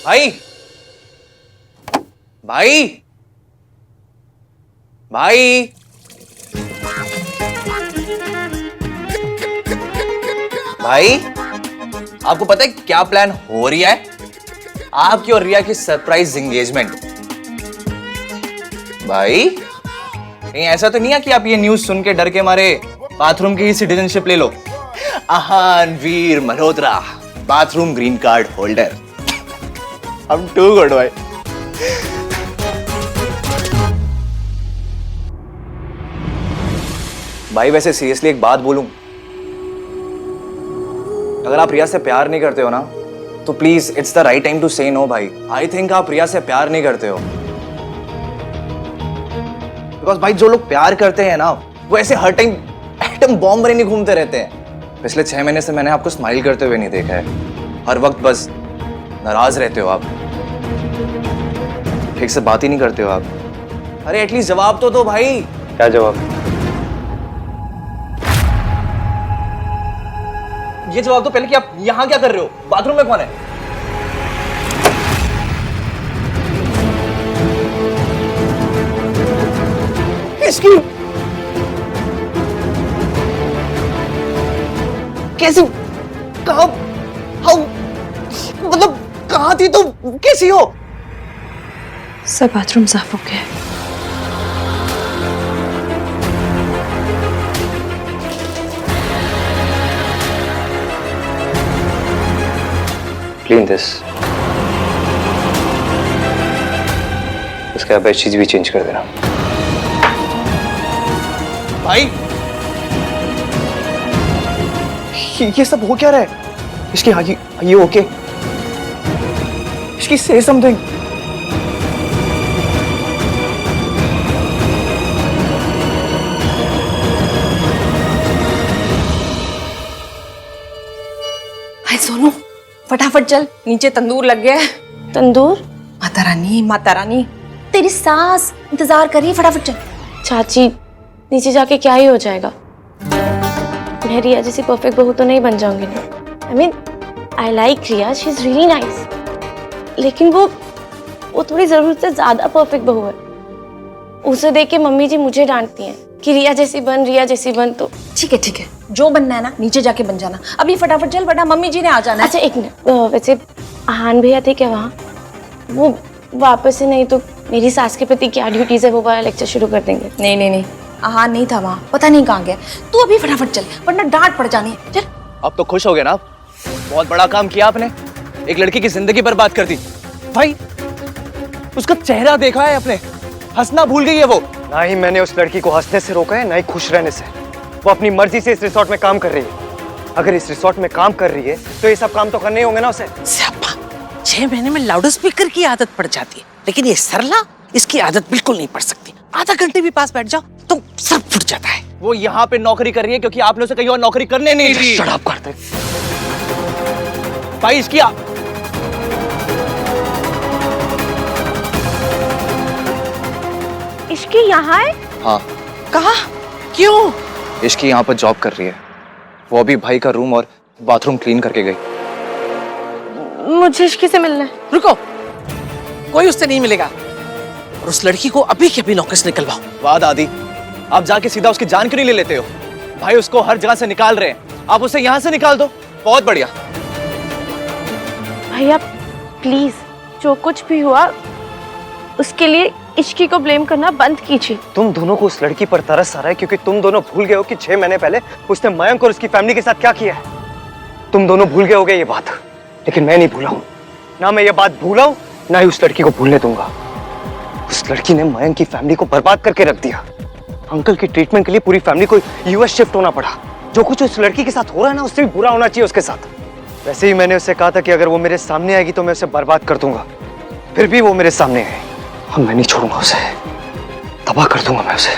भाई भाई भाई भाई, आपको पता है क्या प्लान हो रही है? आपकी और रिया की सरप्राइज एंगेजमेंट। भाई कहीं ऐसा तो नहीं है कि आप ये न्यूज सुन के डर के मारे बाथरूम की सिटीजनशिप ले लो? Aahan Veer Malhotra, bathroom green card holder. I'm too good भाई। भाई वैसे सीरियसली एक बात बोलूं, अगर आप रिया से प्यार नहीं करते हो ना तो please it's the right time to say no भाई। आई थिंक आप रिया से प्यार नहीं करते हो, बिकॉज भाई जो लोग प्यार करते हैं ना वो ऐसे हर टाइम एटम बॉम्ब बने नहीं घूमते रहते हैं। पिछले 6 महीने से मैंने आपको स्माइल करते हुए नहीं देखा है। हर वक्त बस नाराज रहते हो आप, ठीक से बात ही नहीं करते हो आप। अरे एटलीस्ट जवाब तो दो भाई। क्या जवाब? ये जवाब तो पहले कि आप यहां क्या कर रहे हो? बाथरूम में कौन है? इसकी कैसी, कहां, हाउ, मतलब कहां थी तुम? कैसी हो? सब बाथरूम साफ हो गया। Clean this. उसके बाद बेडशीट भी चेंज कर देना। भाई ये सब हो क्या रहा है? इसकी ये ओके? इसकी से समथिंग। हाय सोनू, फटाफट चल, नीचे तंदूर लग गया है। तंदूर? माता रानी तेरी सास इंतजार कर रही है, फटाफट चल। चाची, नीचे जाके क्या ही हो जाएगा? मैं रिया जैसी परफेक्ट बहू तो नहीं बन जाऊंगी ना। I mean I like Riya, she is really nice, लेकिन वो थोड़ी जरूरत से ज्यादा परफेक्ट बहू है। उसे देख के मम्मी जी मुझे डांटती हैं कि रिया जैसी बन। तो ठीक है, जो बनना है ना नीचे जाके बन जाना। अभी फटाफट चल, वरना मम्मी जी ने आ जाना है। अच्छा एक मिनट, वैसे आहान भैया थे क्या वहाँ? वो वापस से नहीं तो मेरी सास के प्रति क्या ड्यूटीज है वो वाला लेक्चर शुरू कर देंगे। नहीं, आहान नहीं था वहाँ, पता नहीं कहाँ गया। तू अभी फटाफट चल, वरना डांट पड़ जानी है। चल। अब तो खुश हो गए ना आप? बहुत बड़ा काम किया आपने, एक लड़की की जिंदगी बर्बाद कर दी। भाई उसका चेहरा देखा है आपने? हंसना भूल गई है वो। ना ही मैंने उस लड़की को हंसने से रोका है, ना ही खुश रहने से। वो अपनी मर्जी से इस रिसोर्ट में काम कर रही है। अगर इस रिसोर्ट में काम कर रही है तो ये सब काम तो करने ही होंगे ना उसे। 6 महीने में लाउड स्पीकर की आदत पड़ जाती है, लेकिन ये सरला, इसकी आदत बिल्कुल नहीं पड़ सकती। आधा घंटे भी पास बैठ जाओ तो सब फुट जाता है। वो यहाँ पे नौकरी कर रही है क्योंकि आपने उसे कहीं और नौकरी करने नहीं दी। शट अप कर दे भाई। इसकी यहाँ है? हाँ, कहा? क्यों? इश्की यहाँ पर जॉब कर रही है। वो अभी भाई का रूम और बाथरूम क्लीन करके गई। मुझे इसकी से मिलना है। रुको, कोई उससे नहीं मिलेगा, और उस लड़की को अभी के अभी नौकरी से निकलवाओ। वाह दादी, आप जाके सीधा उसकी जान क्यों नहीं ले लेते हो? भाई उसको हर जगह से निकाल रहे हैं, आप उसे यहाँ से निकाल दो। बहुत बढ़िया। भैया प्लीज, जो कुछ भी हुआ उसके लिए इश्की को ब्लेम करना बंद कीजिए। तुम दोनों को उस लड़की पर तरस आ रहा है क्योंकि तुम दोनों भूल गए हो कि 6 महीने पहले उसने मयंक और उसकी फैमिली के साथ क्या किया है। तुम दोनों भूल गए होगे ये बात, लेकिन मैं नहीं भूला हूं। ना मैं ये बात भूला हूं, ना ही उस लड़की को भूलने दूंगा। उस लड़की ने मयंक की फैमिली को बर्बाद करके रख दिया। अंकल की ट्रीटमेंट के लिए पूरी फैमिली को यूएस शिफ्ट होना पड़ा। जो कुछ उस लड़की के साथ हो रहा है ना, उससे भी बुरा होना चाहिए उसके साथ। वैसे ही मैंने उससे कहा था कि अगर वो मेरे सामने आएगी तो मैं उसे बर्बाद कर दूंगा। फिर भी वो मेरे सामने है और मैं नहीं छोड़ूंगा उसे, तबाह कर दूंगा मैं उसे।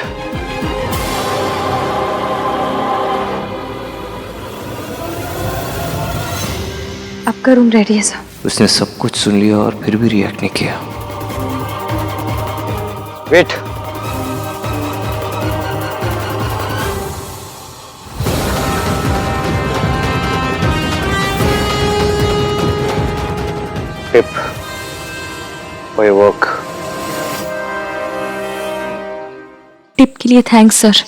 आपका रूम रेडी है साहब। उसने सब कुछ सुन लिया और फिर भी रिएक्ट नहीं किया। वेट, पिप, for your work. टिप के लिए थैंक्स सर,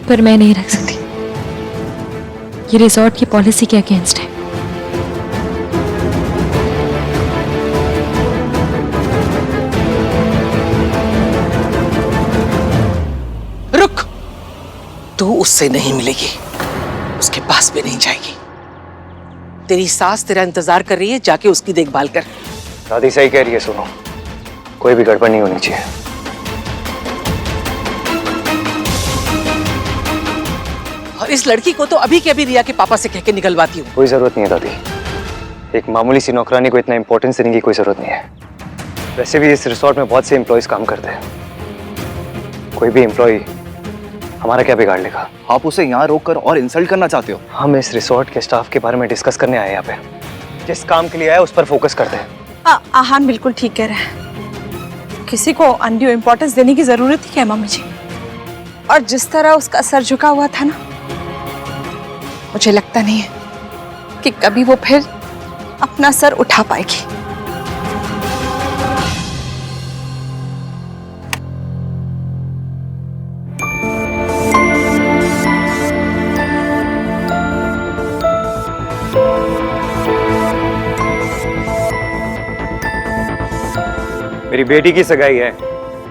पर मैं नहीं रख सकती। ये रिजॉर्ट की पॉलिसी के अगेंस्ट है। रुक, तू उससे नहीं मिलेगी, उसके पास भी नहीं जाएगी। तेरी सास तेरा इंतजार कर रही है, जाके उसकी देखभाल कर। दादी सही कह रही है, सुनो, कोई भी गड़बड़ नहीं होनी चाहिए। और इस लड़की को तो अभी के अभी रिया के पापा से कह के निकलवाती हूँ। कोई जरूरत नहीं है दादी, एक मामूली सी नौकरानी को इतना इंपॉर्टेंस देने की कोई जरूरत नहीं है। वैसे भी इस रिसोर्ट में बहुत से एम्प्लॉयज काम करते हैं, कोई भी एम्प्लॉय हमारा क्या बिगाड़ लेगा। आप उसे यहाँ रोक कर और इंसल्ट करना चाहते हो? हम इस रिसोर्ट के स्टाफ के बारे में डिस्कस करने आए यहाँ पे। जिस काम के लिए आए उस पर फोकस करते हैं। आहान बिल्कुल ठीक कह रहे हैं, किसी को अनड्यू इम्पोर्टेंस देने की जरूरत ही क्या है मम्मी जी। और जिस तरह उसका सर झुका हुआ था ना, मुझे लगता नहीं है कि कभी वो फिर अपना सर उठा पाएगी। मेरी बेटी की सगाई है,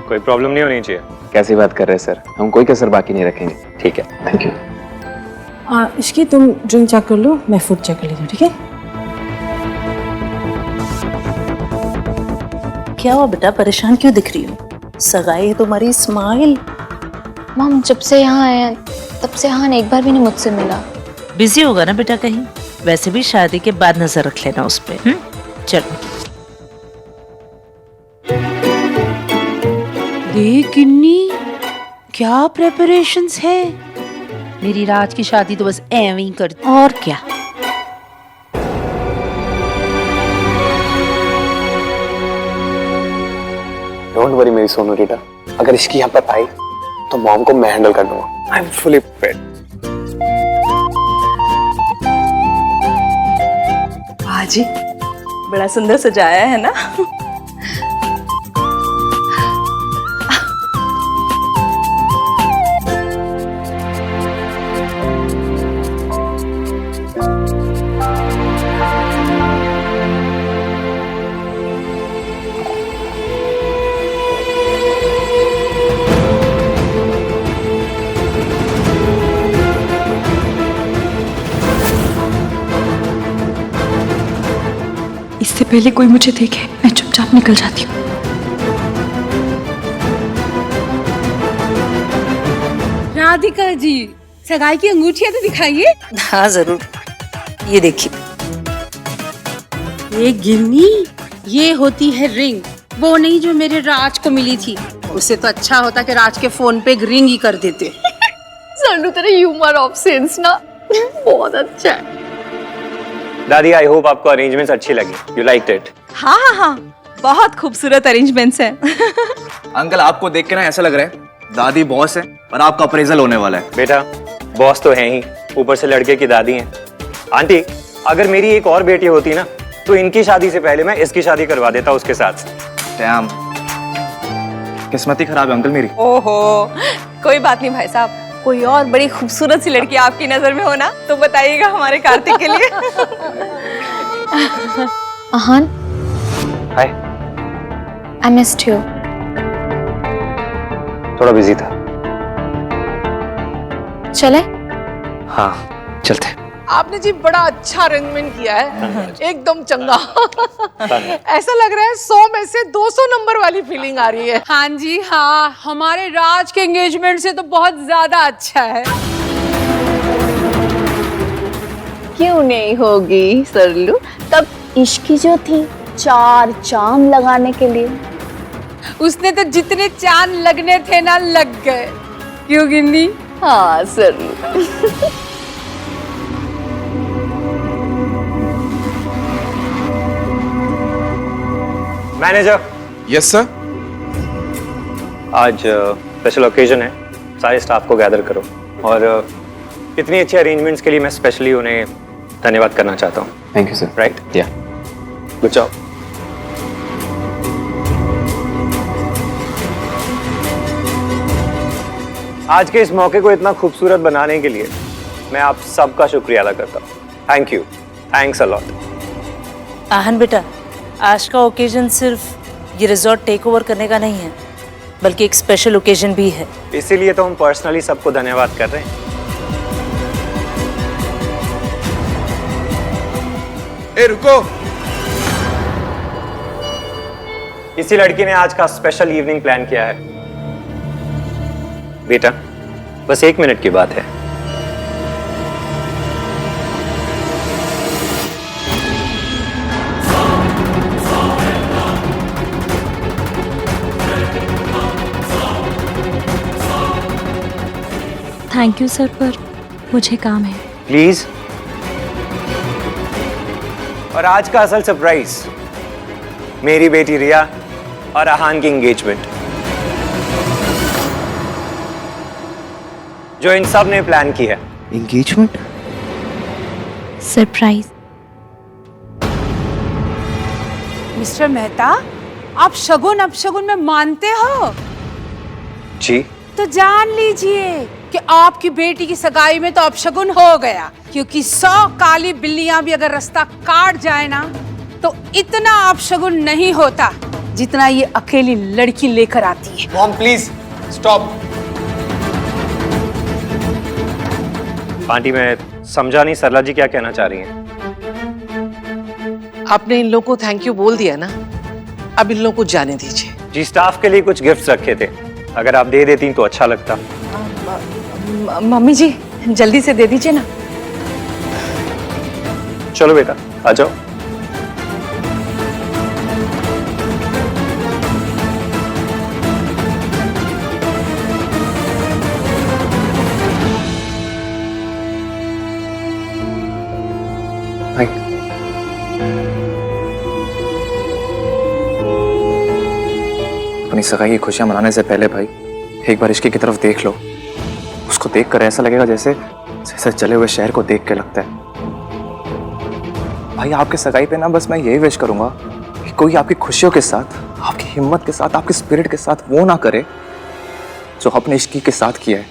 कोई प्रॉब्लम नहीं होनी चाहिए। कैसी बात कर रहे हैं सर, हम कोई कसर बाकी नहीं रखेंगे। ठीक है, थैंक यू। हाँ इसकी तुम ड्रिंक चेक कर लो, मैं फूड चेक कर लेती हूँ, ठीक है? क्या हुआ बेटा, परेशान क्यों दिख रही हो? सगाई है तुम्हारी, स्माइल। मम जब से यहाँ आए हैं तब से हान एक बार भी नहीं मुझसे मिला। बिजी होगा ना बेटा कहीं, वैसे भी शादी के बाद नजर रख लेना उस पे। चलो देख किन्नी, क्या प्रेपरेशंस है। मेरी राज की शादी तो बस ऐਵੇਂ ही कर, और क्या। डोंट वरी मेरी सोनू रीटा, अगर इसकी यहाँ पर आई तो मॉम को मैं हैंडल कर दूंगा। I am fully prepared. वाह जी, बड़ा सुंदर सजाया है ना। इससे पहले कोई मुझे देखे मैं चुपचाप निकल जाती हूँ। राधिका जी, सगाई की अंगूठियां तो दिखाइए। हाँ जरूर, ये देखिए। ये गिन्नी, ये होती है रिंग, वो नहीं जो मेरे राज को मिली थी। उससे तो अच्छा होता कि राज के फोन पे एक रिंग ही कर देते। सोनू तेरा ह्यूमर ऑफ सेंस ना बहुत अच्छा है। दादी आई होप आपको अरेंजमेंट्स अच्छी लगी, यू लाइक्ड इट। हाँ हाँ हाँ, बहुत खूबसूरत अरेंजमेंट्स हैं। अंकल आपको देख के ना ऐसा लग रहा है दादी बॉस है और आपका अप्रेजल होने वाला है। बेटा बॉस तो है ही, ऊपर से लड़के की दादी हैं। आंटी, अगर मेरी एक और बेटी होती ना तो इनकी शादी से पहले मैं इसकी शादी करवा देता उसके साथ। डैम, किस्मत ही खराब है अंकल मेरी। ओहो, कोई बात नहीं भाई साहब, कोई और बड़ी खूबसूरत सी लड़की आपकी नजर में हो ना तो बताइएगा हमारे कार्तिक के लिए। Aahan, hi. I missed you. थोड़ा बिजी था। चले? हाँ चलते। आपने जी बड़ा अच्छा अरेंजमेंट किया है, एकदम चंगा। ऐसा लग रहा है 100 में से 200 नंबर वाली फीलिंग आ रही है। हाँ जी हाँ, हमारे राज के एंगेजमेंट से तो बहुत ज्यादा अच्छा है। क्यों नहीं होगी सरलू, तब इश्क की जो थी 4 चांद लगाने के लिए। उसने तो जितने चांद लगने थे ना लग गए, क्यों गिन्नी? हाँ सरलू। मैनेजर। Yes sir. आज स्पेशल ओकेजन है, सारे स्टाफ को गैदर करो और इतनी अच्छी अरेंजमेंट्स के लिए मैं स्पेशली उन्हें धन्यवाद करना चाहता हूँ। Thank you sir. राइट, या गुड जॉब। आज के इस मौके को इतना खूबसूरत बनाने के लिए मैं आप सबका शुक्रिया अदा करता हूँ। Thank you, thanks a lot. Aahan बेटा, आज का ओकेजन सिर्फ ये रिजॉर्ट टेक ओवर करने का नहीं है, बल्कि एक स्पेशल ओकेजन भी है। इसीलिए तो हम पर्सनली सबको धन्यवाद कर रहे हैं। ए रुको, इसी लड़की ने आज का स्पेशल इवनिंग प्लान किया है। बेटा, बस 1 मिनट की बात है। थैंक यू सर, पर मुझे काम है। प्लीज। और आज का असल सरप्राइज, मेरी बेटी रिया और आहान की एंगेजमेंट, जो इन सब ने प्लान की है। एंगेजमेंट? सरप्राइज। मिस्टर मेहता, आप शगुन अपशगुन में मानते हो? जी। तो जान लीजिए कि आपकी बेटी की सगाई में तो अपशगुन हो गया, क्योंकि 100 काली बिल्लियां भी अगर रास्ता काट जाए ना, तो इतना अपशगुन नहीं होता जितना ये अकेली लड़की लेकर आती है। Mom please stop. आंटी, मैं समझा नहीं सरला जी क्या कहना चाह रही हैं। आपने इन लोगों को थैंक यू बोल दिया ना, अब इन लोगों को जाने दीजिए। जी, स्टाफ के लिए कुछ गिफ्ट्स रखे थे, अगर आप दे देती तो अच्छा लगता। मम्मी जी जल्दी से दे दीजिए ना। चलो बेटा, आ जाओ। अपनी सगाई की खुशियां मनाने से पहले भाई एक बार इश्की की तरफ देख लो। उसको देखकर ऐसा लगेगा जैसे जैसे जले हुए शहर को देख के लगता है। भाई आपके सगाई पे ना बस मैं यही विश करूंगा कि कोई आपकी खुशियों के साथ, आपकी हिम्मत के साथ, आपकी स्पिरिट के साथ वो ना करे जो अपने इश्की के साथ किया है।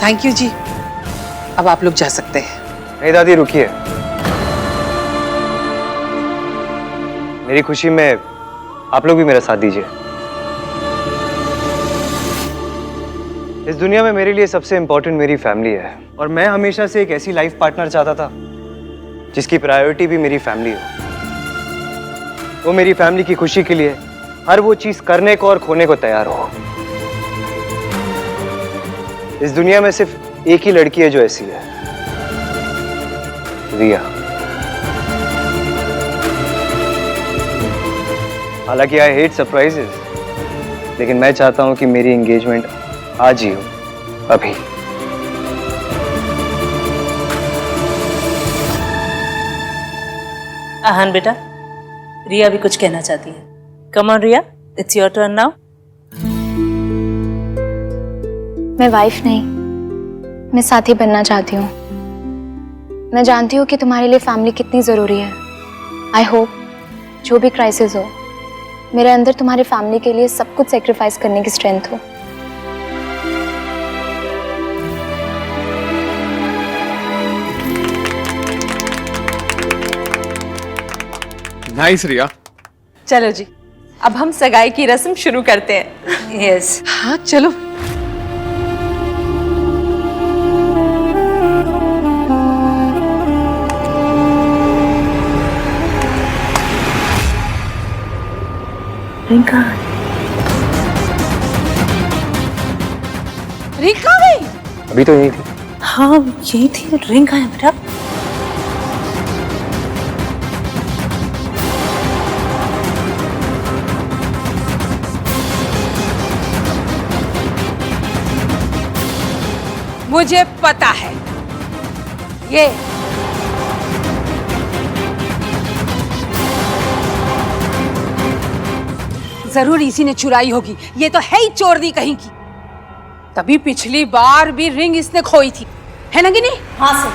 थैंक यू जी, अब आप लोग जा सकते हैं। नहीं दादी, रुकिए। मेरी खुशी में आप लोग भी मेरा साथ दीजिए। इस दुनिया में मेरे लिए सबसे इंपॉर्टेंट मेरी फैमिली है, और मैं हमेशा से एक ऐसी लाइफ पार्टनर चाहता था जिसकी प्रायोरिटी भी मेरी फैमिली हो। वो मेरी फैमिली की खुशी के लिए हर वो चीज करने को और खोने को तैयार हो। इस दुनिया में सिर्फ एक ही लड़की है जो ऐसी है, रिया। हालांकि आई हेट सरप्राइजेस, लेकिन मैं चाहता हूं कि मेरी एंगेजमेंट आज ही हो, अभी। आहन बेटा, रिया भी कुछ कहना चाहती है। Come on Riya, it's your turn now. मैं वाइफ नहीं, मैं साथी बनना चाहती हूँ। मैं जानती हूँ कि तुम्हारे लिए फैमिली कितनी ज़रूरी है। आई होप जो भी क्राइसिस हो, मेरे अंदर तुम्हारी फैमिली के लिए सब कुछ सेक्रीफाइस करने की स्ट्रेंथ हो। नाइस रिया। चलो जी, अब हम सगाई की रस्म शुरू करते हैं। यस। हाँ चलो। रिंका, रिंका गई? अभी तो यही थी। हाँ यही थी। रिंग है बेटा। मुझे पता है, ये जरूर इसी ने चुराई होगी। ये तो है ही चोरनी कहीं की। तभी पिछली बार भी रिंग इसने खोई थी, है ना कि नहीं? हाँ सर।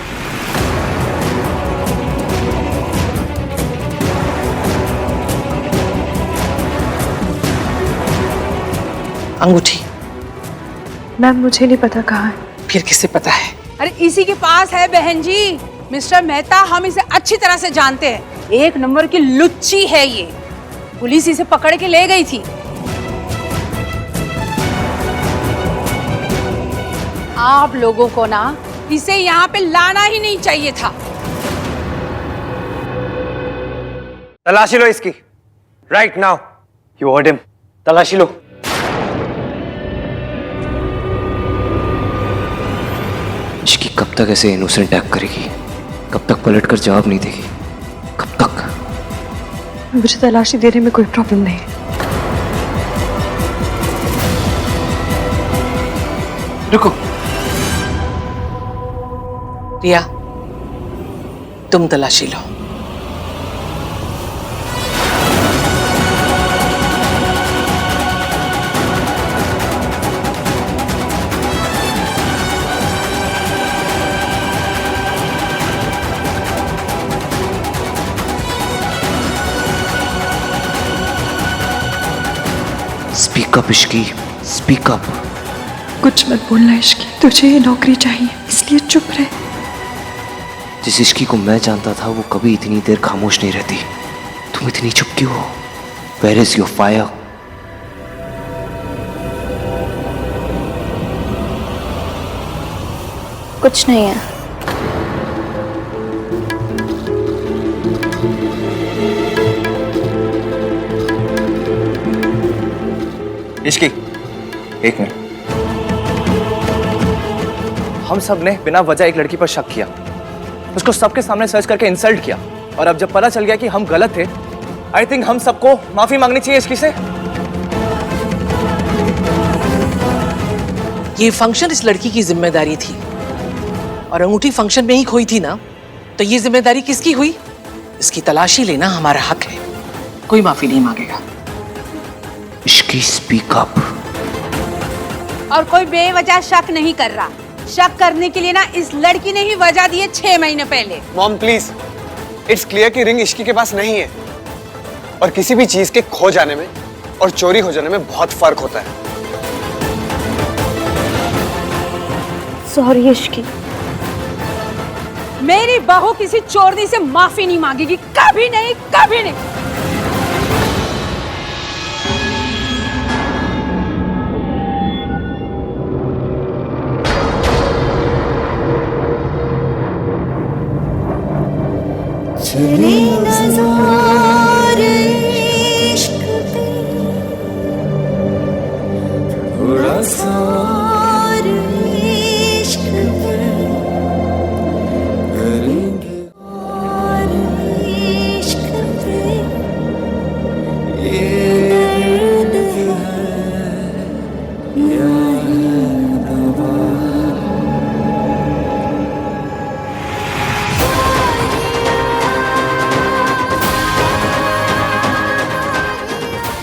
अंगूठी मैम मुझे नहीं पता कहाँ है। फिर किसे पता है? अरे इसी के पास है बहन जी। मिस्टर मेहता, हम इसे अच्छी तरह से जानते हैं। एक नंबर की लुच्ची है ये। पुलिस इसे पकड़ के ले गई थी। आप लोगों को ना इसे यहाँ पे लाना ही नहीं चाहिए था। तलाशी लो इसकी, right now. You heard him, तलाशी लो। इश्की कब तक ऐसे इनोसेंट एक्ट करेगी? कब तक पलट कर जवाब नहीं देगी? कब तक? मुझे तलाशी देने में कोई प्रॉब्लम नहीं है। रुको रिया, तुम तलाशी लो। स्पीक अप इश्की, स्पीक अप। कुछ मत बोलना इश्की, तुझे ये नौकरी चाहिए इसलिए चुप रहे। जिस इश्की को मैं जानता था वो कभी इतनी देर खामोश नहीं रहती। तुम इतनी चुप क्यों हो? Where is your fire? कुछ नहीं है। इश्की, एक मिनट। हम सब ने बिना वजह एक लड़की पर शक किया, उसको सबके सामने सर्च करके इंसल्ट किया, और अब जब पता चल गया कि हम गलत थे, आई थिंक हम सबको माफी मांगनी चाहिए इश्की से। ये फंक्शन इस लड़की की जिम्मेदारी थी, और अंगूठी फंक्शन में ही खोई थी ना, तो ये जिम्मेदारी किसकी हुई? इसकी तलाशी लेना हमारा हक है। कोई माफी नहीं मांगेगा। Ishki, speak up. और कोई बेवजह शक नहीं कर रहा। शक करने के लिए ना इस लड़की ने ही वजह दी है 6 महीने पहले। मॉम प्लीज, इट्स क्लियर कि रिंग इश्की के पास नहीं है, और किसी भी चीज के खो जाने में और चोरी हो जाने में बहुत फर्क होता है। सॉरी इश्की। मेरी बहू किसी चोरनी से माफी नहीं मांगेगी, कभी नहीं, कभी नहीं।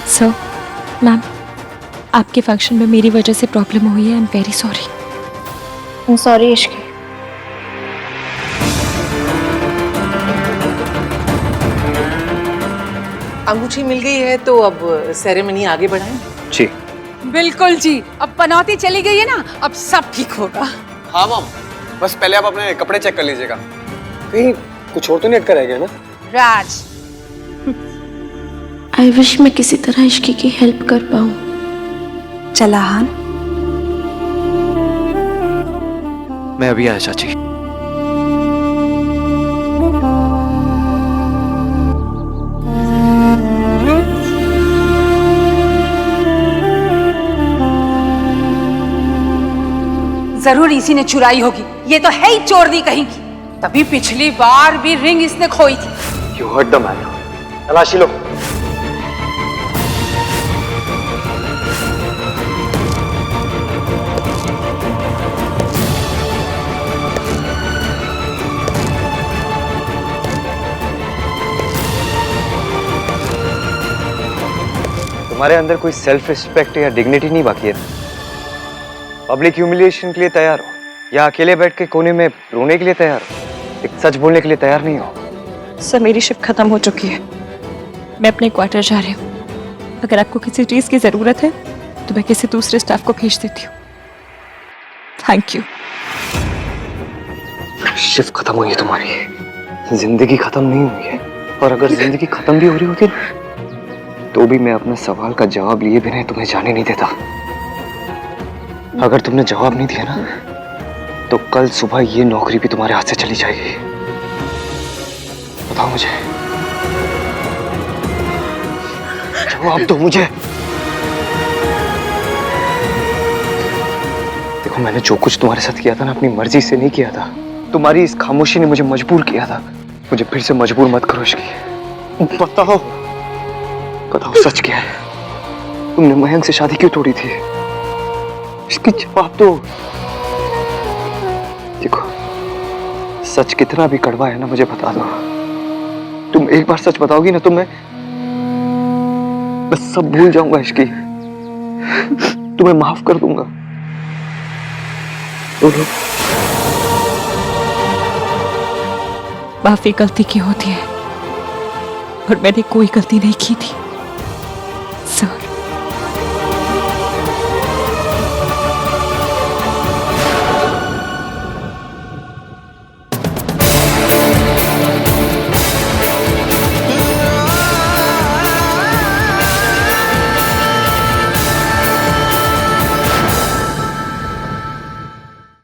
सर, मैम, आपके फंक्शन में मेरी वजह से प्रॉब्लम हुई है। I am very sorry. Sorry Ishki. अंगूठी मिल गई है तो अब सेरेमनी आगे बढ़ाएं। जी बिल्कुल जी, अब पनौती चली गई है ना, अब सब ठीक होगा। हाँ मॉम, बस पहले आप अपने कपड़े चेक कर लीजिएगा, कहीं कुछ और तो नहीं अटका रह गया ना। राज, आई विश मैं किसी तरह इश्की की हेल्प कर पाऊं। चला हान, मैं अभी आया चाची। जरूर इसी ने चुराई होगी। ये तो है ही चोरनी कहीं की। तभी पिछली बार भी रिंग इसने खोई थी। You hurt the man. तलाशी लो। तुम्हारे अंदर कोई सेल्फ रिस्पेक्ट या डिग्निटी नहीं बाकी है? पब्लिक ह्यूमिलिएशन के लिए तैयार हो या अकेले बैठ के कोने में रोने के लिए तैयार हो? एक सच बोलने के लिए तैयार नहीं हो? सर, मेरी शिफ्ट खत्म हो चुकी है। मैं अपने क्वार्टर जा रही हूँ। अगर आपको किसी चीज की जरूरत है तो मैं किसी दूसरे स्टाफ को भेज देती हूँ। Thank you. शिफ्ट खत्म हुई है तुम्हारी, जिंदगी खत्म नहीं हुई है। और अगर जिंदगी खत्म भी हो रही होती ना, तो भी मैं अपने सवाल का जवाब लिए बिना तुम्हें जाने नहीं देता। अगर तुमने जवाब नहीं दिया ना, तो कल सुबह ये नौकरी भी तुम्हारे हाथ से चली जाएगी। बताओ मुझे, जवाब दो मुझे। देखो, मैंने जो कुछ तुम्हारे साथ किया था ना, अपनी मर्जी से नहीं किया था। तुम्हारी इस खामोशी ने मुझे मजबूर किया था। मुझे फिर से मजबूर मत करो इश्की। बताओ, बताओ सच क्या है? तुमने मयंक से शादी क्यों तोड़ी थी? इसकी जवाब दो। देखो, सच कितना भी कड़वा है ना, मुझे बता दो। तुम एक बार सच बताओगी ना, तो मैं सब भूल जाऊंगा इश्की। तुम्हें माफ कर दूंगा। बोलो। माफी गलती की होती है और मैंने कोई गलती नहीं की थी।